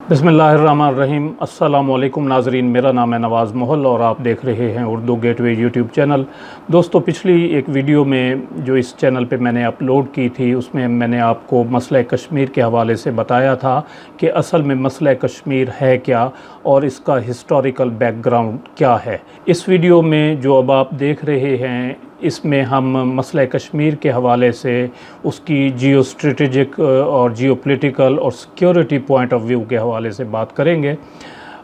बिस्मिल्लाहिर्रहमानिर्रहीम। अस्सलामुअलैकुम नाज़रीन, मेरा नाम है नवाज़ मोहल और आप देख रहे हैं उर्दू गेटवे यूट्यूब चैनल। दोस्तों, पिछली एक वीडियो में जो इस चैनल पे मैंने अपलोड की थी उसमें मैंने आपको मसला कश्मीर के हवाले से बताया था कि असल में मसला कश्मीर है क्या और इसका हिस्टोरिकल बैकग्राउंड क्या है। इस वीडियो में जो अब आप देख रहे हैं इसमें हम मसला कश्मीर के हवाले से उसकी जियो स्ट्रेटेजिक और जियो पॉलिटिकल और सिक्योरिटी पॉइंट ऑफ व्यू के हवाले से बात करेंगे।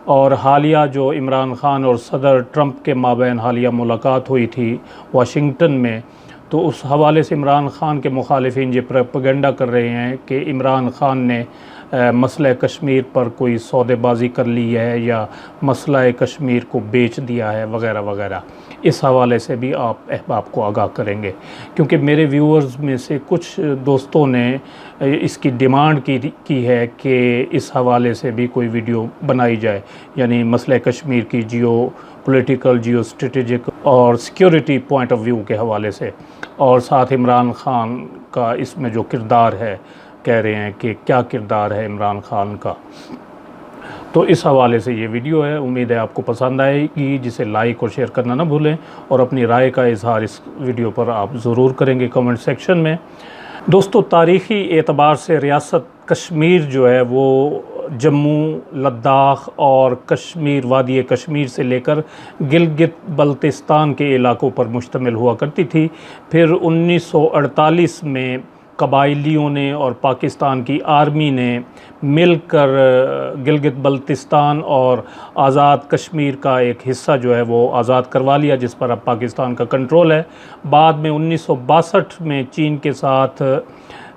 और हालिया जो इमरान ख़ान और सदर ट्रंप के माबैन हालिया मुलाकात हुई थी वाशिंगटन में, तो उस हवाले से इमरान ख़ान के मुखालिफिन ये प्रोपेगेंडा कर रहे हैं कि इमरान ख़ान ने मसला कश्मीर पर कोई सौदेबाजी कर ली है या मसला कश्मीर को बेच दिया है वगैरह वगैरह। इस हवाले से भी आप अहबाब को आगाह करेंगे, क्योंकि मेरे व्यूअर्स में से कुछ दोस्तों ने इसकी डिमांड की है कि इस हवाले से भी कोई वीडियो बनाई जाए, यानी मसला कश्मीर की जियो पॉलिटिकल, जियो स्ट्रेटेजिक और सिक्योरिटी पॉइंट ऑफ व्यू के हवाले से, और साथ इमरान ख़ान का इसमें जो किरदार है, कह रहे हैं कि क्या किरदार है इमरान ख़ान का। तो इस हवाले से ये वीडियो है, उम्मीद है आपको पसंद आएगी, जिसे लाइक और शेयर करना ना भूलें और अपनी राय का इजहार इस वीडियो पर आप ज़रूर करेंगे कमेंट सेक्शन में। दोस्तों, तारीख़ी एतबार से रियासत कश्मीर जो है वो जम्मू, लद्दाख और कश्मीर, वादी कश्मीर से लेकर गिलगित बल्तिस्तान के इलाकों पर मुश्तमिल हुआ करती थी। फिर 1948 में कबाइलियों ने और पाकिस्तान की आर्मी ने मिलकर गिलगित बल्तिस्तान और आज़ाद कश्मीर का एक हिस्सा जो है वो आज़ाद करवा लिया, जिस पर अब पाकिस्तान का कंट्रोल है। बाद में 1962 में चीन के साथ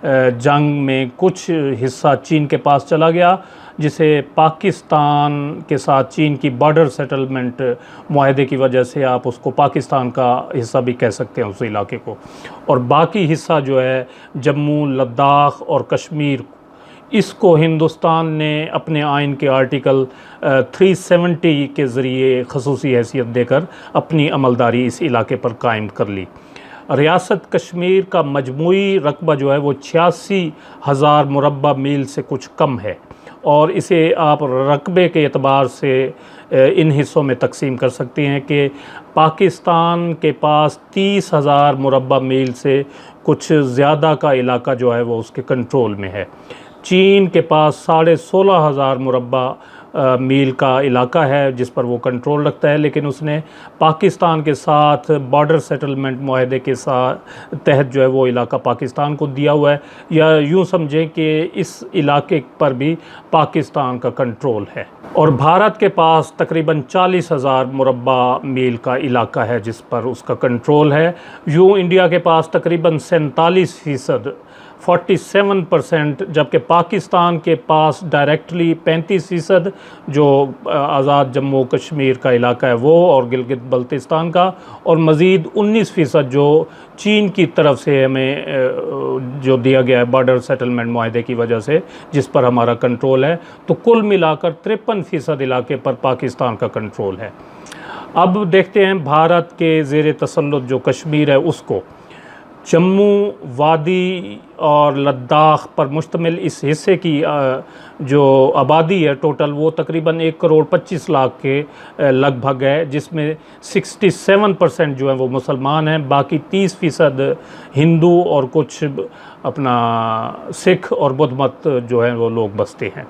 जंग में कुछ हिस्सा चीन के पास चला गया, जिसे पाकिस्तान के साथ चीन की बॉर्डर सेटलमेंट मुआहदे की वजह से आप उसको पाकिस्तान का हिस्सा भी कह सकते हैं उस इलाके को। और बाकी हिस्सा जो है जम्मू, लद्दाख और कश्मीर, इसको हिंदुस्तान ने अपने आइन के आर्टिकल 370 के ज़रिए खसूसी हैसियत देकर अपनी अमलदारी इस इलाके पर कायम कर ली। रियासत कश्मीर का मजमूई रकबा जो है वो 86,000 मुरब्बा मील से कुछ कम है, और इसे आप रकबे के एतबार से इन हिस्सों में तकसीम कर सकते हैं कि पाकिस्तान के पास 30,000 मुरब्बा मील से कुछ ज़्यादा का इलाका जो है वो उसके कंट्रोल में है। चीन के पास 16,500 मुरब्बा मील का इलाका है जिस पर वो कंट्रोल रखता है, लेकिन उसने पाकिस्तान के साथ बॉर्डर सेटलमेंट मुआहदे के साथ तहत जो है वो इलाका पाकिस्तान को दिया हुआ है, या यूँ समझें कि इस इलाके पर भी पाकिस्तान का कंट्रोल है। और भारत के पास तकरीबन 40,000 मुरब्बा मील का इलाका है जिस पर उसका कंट्रोल है। यूँ इंडिया के पास तकरीबन 47%, 47%, जबकि पाकिस्तान के पास डायरेक्टली 35% जो आज़ाद जम्मू कश्मीर का इलाका है वो, और गिलगित बल्तिस्तान का, और मज़ीद 19% जो चीन की तरफ से हमें जो दिया गया है बॉर्डर सेटलमेंट मुआहदे की वजह से, जिस पर हमारा कंट्रोल है। तो कुल मिलाकर 53% इलाके पर पाकिस्तान का कंट्रोल है। अब देखते हैं भारत के ज़ेर तसल्लुत जो कश्मीर है उसको। जम्मू, वादी और लद्दाख पर मुश्तमिल इस हिस्से की जो आबादी है टोटल वो तकरीबन 1,25,00,000 के लगभग है, जिसमें 67% जो है वो मुसलमान हैं, बाकी 30% हिंदू और कुछ अपना सिख और बुद्ध मत जो है वो लोग बसते हैं।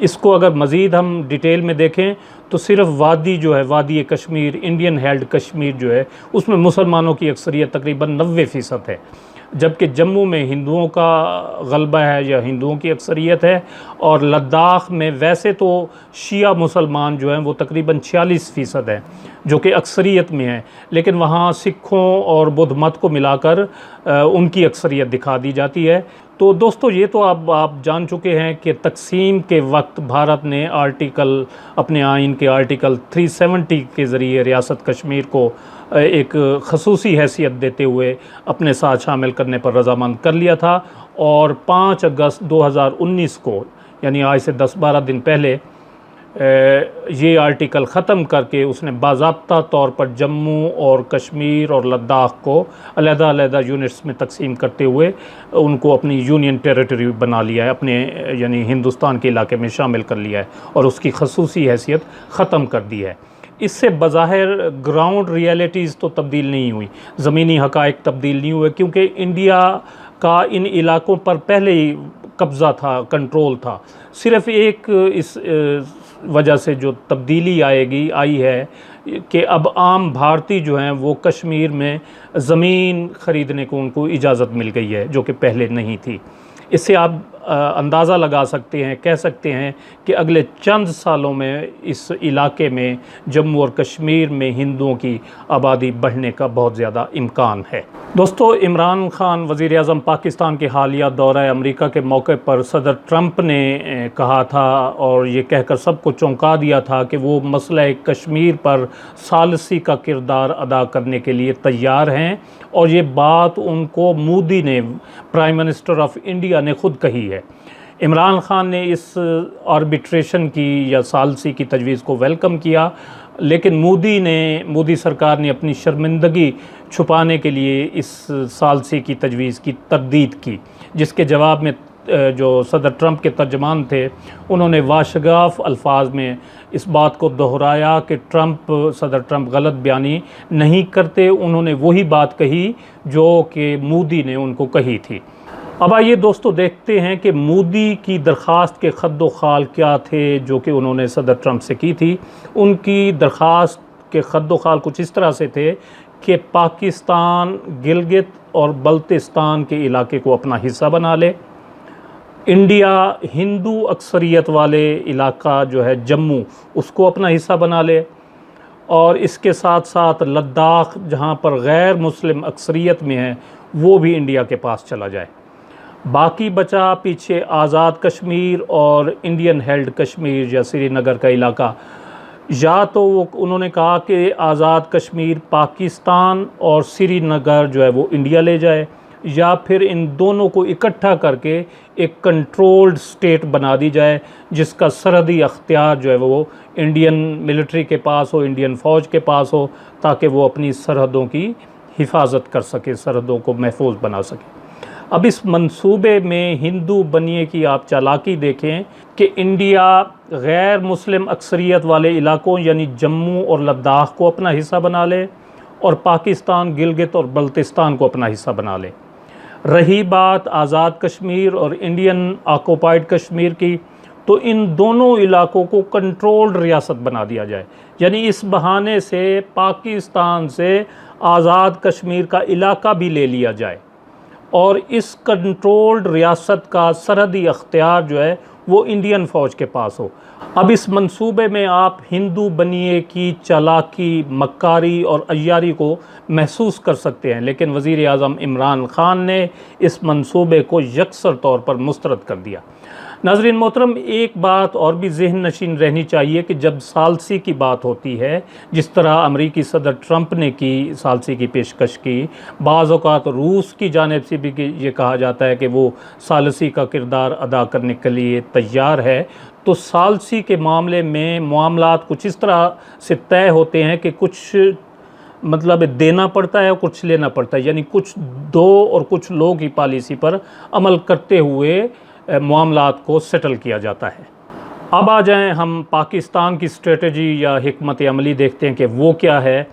इसको अगर मज़ीद हम डिटेल में देखें तो सिर्फ वादी जो है, वादी कश्मीर, इंडियन हेल्ड कश्मीर जो है, उसमें मुसलमानों की अक्सरियत तकरीबन 90% है, जबकि जम्मू में हिंदुओं का गलबा है या हिंदुओं की अक्सरियत है। और लद्दाख में वैसे तो शिया मुसलमान जो हैं वो तकरीबन 46% हैं, जो कि अक्सरियत में है, लेकिन वहाँ सिखों और बुद्ध मत को मिलाकर उनकी अक्सरियत दिखा दी जाती है। तो दोस्तों, ये तो आप जान चुके हैं कि तकसीम के वक्त भारत ने अपने आइन के आर्टिकल 370 के ज़रिए रियासत कश्मीर को एक खसूसी हैसियत देते हुए अपने साथ शामिल करने पर रजामंद कर लिया था। और 5 अगस्त 2019 को, यानी आज से 10-12 दिन पहले, ये आर्टिकल ख़त्म करके उसने बाज़ाब्ता तौर पर जम्मू और कश्मीर और लद्दाख को अलग-अलग यूनिट्स में तकसीम करते हुए उनको अपनी यूनियन टेरिटरी बना लिया है, अपने यानी हिंदुस्तान के इलाके में शामिल कर लिया है और उसकी खसूसी हैसियत ख़त्म कर दी है। इससे बज़ाहिर ग्राउंड रियलिटीज़ तो तब्दील नहीं हुई, ज़मीनी हक़ाइक़ तब्दील नहीं हुए, क्योंकि इंडिया का इन इलाकों पर पहले ही कब्ज़ा था, कंट्रोल था। सिर्फ़ एक इस वजह से जो तब्दीली आई है कि अब आम भारतीय जो हैं वो कश्मीर में ज़मीन ख़रीदने को उनको इजाज़त मिल गई है, जो कि पहले नहीं थी। इससे आप अंदाज़ा लगा सकते हैं, कह सकते हैं कि अगले चंद सालों में इस इलाके में जम्मू और कश्मीर में हिंदुओं की आबादी बढ़ने का बहुत ज़्यादा इम्कान है। दोस्तों, इमरान खान वज़ीर आज़म पाकिस्तान के हालिया दौरा अमेरिका के मौके पर सदर ट्रंप ने कहा था और ये कहकर सबको चौंका दिया था कि वो मसला कश्मीर पर सालसी का किरदार अदा करने के लिए तैयार हैं, और ये बात उनको मोदी ने, प्राइम मिनिस्टर ऑफ इंडिया ने ख़ुद कही है। इमरान खान ने इस आर्बिट्रेशन की या सालसी की तजवीज़ को वेलकम किया, लेकिन मोदी सरकार ने अपनी शर्मिंदगी छुपाने के लिए इस सालसी की तजवीज़ की तरदीद की, जिसके जवाब में जो सदर ट्रंप के तर्जमान थे उन्होंने वाशगाफ अल्फाज में इस बात को दोहराया कि सदर ट्रंप गलत बयानी नहीं करते, उन्होंने वही बात कही जो कि मोदी ने उनको कही थी। अब आइए दोस्तों देखते हैं कि मोदी की दरख्वास्त के खद्दो खाल क्या थे जो कि उन्होंने सदर ट्रंप से की थी। उनकी दरख्वास्त के खद्दो खाल कुछ इस तरह से थे कि पाकिस्तान गिलगित और बल्तिस्तान के इलाके को अपना हिस्सा बना ले, इंडिया हिंदू अक्सरियत वाले इलाका जो है जम्मू उसको अपना हिस्सा बना ले, और इसके साथ साथ लद्दाख जहाँ पर गैर मुस्लिम अक्सरियत में है वो भी इंडिया के पास चला जाए। बाकी बचा पीछे आज़ाद कश्मीर और इंडियन हेल्ड कश्मीर या श्रीनगर का इलाका, या तो वो उन्होंने कहा कि आज़ाद कश्मीर पाकिस्तान और श्रीनगर जो है वो इंडिया ले जाए, या फिर इन दोनों को इकट्ठा करके एक कंट्रोल्ड स्टेट बना दी जाए जिसका सरहदी अख्तियार जो है वो इंडियन मिलिट्री के पास हो, इंडियन फ़ौज के पास हो, ताकि वो अपनी सरहदों की हिफाजत कर सके, सरहदों को महफूज बना सके। अब इस मंसूबे में हिंदू बनिए की आप चालाकी देखें कि इंडिया गैर मुस्लिम अक्सरियत वाले इलाकों यानी जम्मू और लद्दाख को अपना हिस्सा बना ले और पाकिस्तान गिलगित और बल्तिस्तान को अपना हिस्सा बना ले। रही बात आज़ाद कश्मीर और इंडियन ऑक्युपाइड कश्मीर की, तो इन दोनों इलाकों को कंट्रोल्ड रियासत बना दिया जाए, यानी इस बहाने से पाकिस्तान से आज़ाद कश्मीर का इलाका भी ले लिया जाए और इस कंट्रोल्ड रियासत का सरहदी अख्तियार जो है वो इंडियन फ़ौज के पास हो। अब इस मंसूबे में आप हिंदू बनिए की चालाकी, मक्कारी और अय्यारी को महसूस कर सकते हैं, लेकिन वज़ीर आज़म इमरान खान ने इस मंसूबे को यकसर तौर पर मुस्तरद कर दिया। नाज़रीन मोहतरम, एक बात और भी ज़हन नशीन रहनी चाहिए कि जब सालसी की बात होती है, जिस तरह अमरीकी सदर ट्रंप ने की सालसी की पेशकश की, बाज़ औक़ात रूस की जानिब से भी ये कहा जाता है कि वो सालसी का किरदार अदा करने के लिए तैयार है, तो सालसी के मामले में मामलात कुछ इस तरह से तय होते हैं कि कुछ मतलब देना पड़ता है और कुछ लेना पड़ता है, यानी कुछ दो और कुछ लोग की पॉलिसी पर अमल करते हुए मामलात को सेटल किया जाता है। अब आ जाएं हम पाकिस्तान की स्ट्रेटजी या हिकमत अमली देखते हैं कि वो क्या है।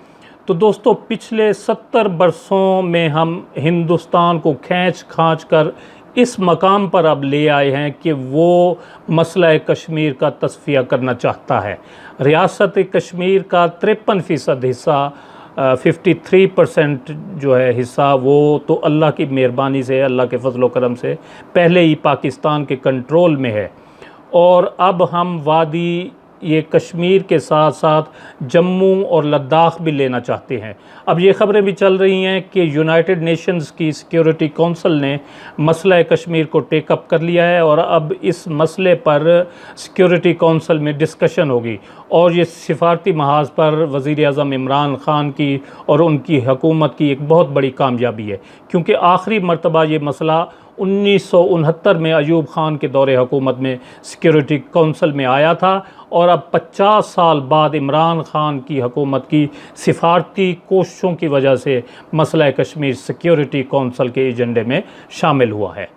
तो दोस्तों, पिछले 70 बरसों में हम हिंदुस्तान को खींच खांच कर इस मकाम पर अब ले आए हैं कि वो मसला कश्मीर का तस्फिया करना चाहता है। रियासत कश्मीर का 53% हिस्सा 53% जो है हिस्सा, वो तो अल्लाह की मेहरबानी से, अल्लाह के फजल व करम से पहले ही पाकिस्तान के कंट्रोल में है, और अब हम वादी ये कश्मीर के साथ साथ जम्मू और लद्दाख भी लेना चाहते हैं। अब ये ख़बरें भी चल रही हैं कि यूनाइटेड नेशंस की सिक्योरिटी काउंसिल ने मसला कश्मीर को टेकअप कर लिया है और अब इस मसले पर सिक्योरिटी काउंसिल में डिस्कशन होगी, और ये सिफारती महाज पर वज़ीर आज़म इमरान खान की और उनकी हुकूमत की एक बहुत बड़ी कामयाबी है, क्योंकि आखिरी मरतबा ये मसला 1969 में अयूब ख़ान के दौरे हुकूमत में सिक्योरिटी काउंसिल में आया था और अब 50 साल बाद इमरान ख़ान की हुकूमत की सिफारती कोशिशों की वजह से मसला कश्मीर सिक्योरिटी काउंसिल के एजेंडे में शामिल हुआ है।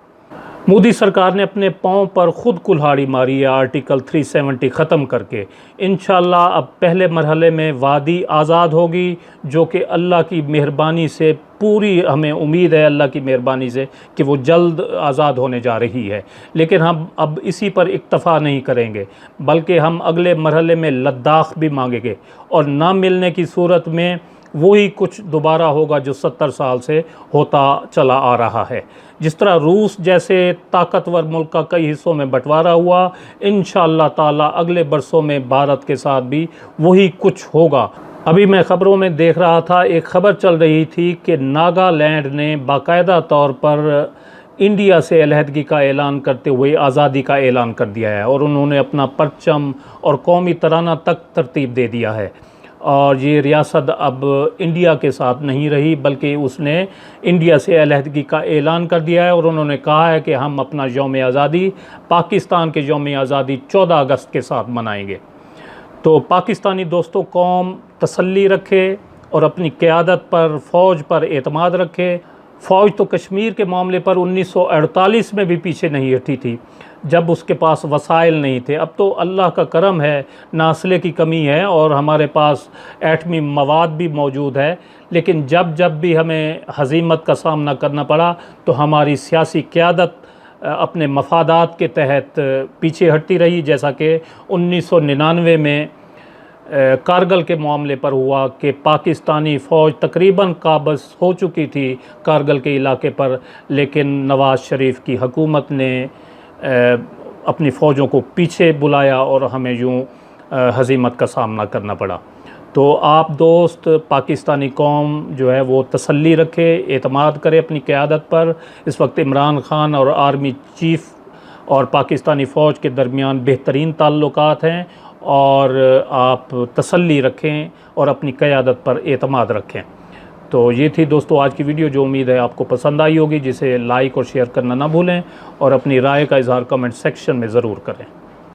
मोदी सरकार ने अपने पांव पर ख़ुद कुल्हाड़ी मारी है आर्टिकल 370 ख़त्म करके। इंशाअल्लाह अब पहले मरहले में वादी आज़ाद होगी, जो कि अल्लाह की मेहरबानी से पूरी हमें उम्मीद है अल्लाह की मेहरबानी से कि वो जल्द आज़ाद होने जा रही है। लेकिन हम अब इसी पर इक्तफ़ा नहीं करेंगे, बल्कि हम अगले मरहले में लद्दाख भी मांगेंगे और ना मिलने की सूरत में वही कुछ दोबारा होगा जो 70 साल से होता चला आ रहा है। जिस तरह रूस जैसे ताकतवर मुल्क का कई हिस्सों में बंटवारा हुआ, इंशाअल्लाह ताला अगले बरसों में भारत के साथ भी वही कुछ होगा। अभी मैं ख़बरों में देख रहा था, एक ख़बर चल रही थी कि नागालैंड ने बाकायदा तौर पर इंडिया से अलहदगी का ऐलान करते हुए आज़ादी का ऐलान कर दिया है और उन्होंने अपना परचम और कौमी तराना तक तरतीब दे दिया है। और ये रियासत अब इंडिया के साथ नहीं रही, बल्कि उसने इंडिया से अलहदगी का ऐलान कर दिया है और उन्होंने कहा है कि हम अपना यौम आज़ादी पाकिस्तान के यौम आज़ादी 14 अगस्त के साथ मनाएंगे। तो पाकिस्तानी दोस्तों, कौम तसल्ली रखे और अपनी क़यादत पर, फ़ौज पर एतमाद रखे। फ़ौज तो कश्मीर के मामले पर 1948 में भी पीछे नहीं हटी थी, जब उसके पास वसाइल नहीं थे। अब तो अल्लाह का करम है, ना असले की कमी है और हमारे पास एटमी मवाद भी मौजूद है। लेकिन जब जब भी हमें हज़ीमत का सामना करना पड़ा तो हमारी सियासी क़यादत अपने मफादात के तहत पीछे हटती रही, जैसा कि 1999 में कारगिल के मामले पर हुआ कि पाकिस्तानी फ़ौज तकरीबन काबज़ हो चुकी थी कारगिल के इलाके पर, लेकिन नवाज़ शरीफ की हुकूमत ने अपनी फ़ौजों को पीछे बुलाया और हमें यूँ हज़ीमत का सामना करना पड़ा। तो आप दोस्त, पाकिस्तानी कौम जो है वो तसल्ली रखे, एतमाद करे अपनी क़यादत पर। इस वक्त इमरान ख़ान और आर्मी चीफ़ और पाकिस्तानी फ़ौज के दरमियान बेहतरीन ताल्लुकात हैं और आप तसल्ली रखें और अपनी क़यादत पर एतमाद रखें। तो ये थी दोस्तों आज की वीडियो, जो उम्मीद है आपको पसंद आई होगी, जिसे लाइक और शेयर करना ना भूलें और अपनी राय का इज़हार कमेंट सेक्शन में ज़रूर करें।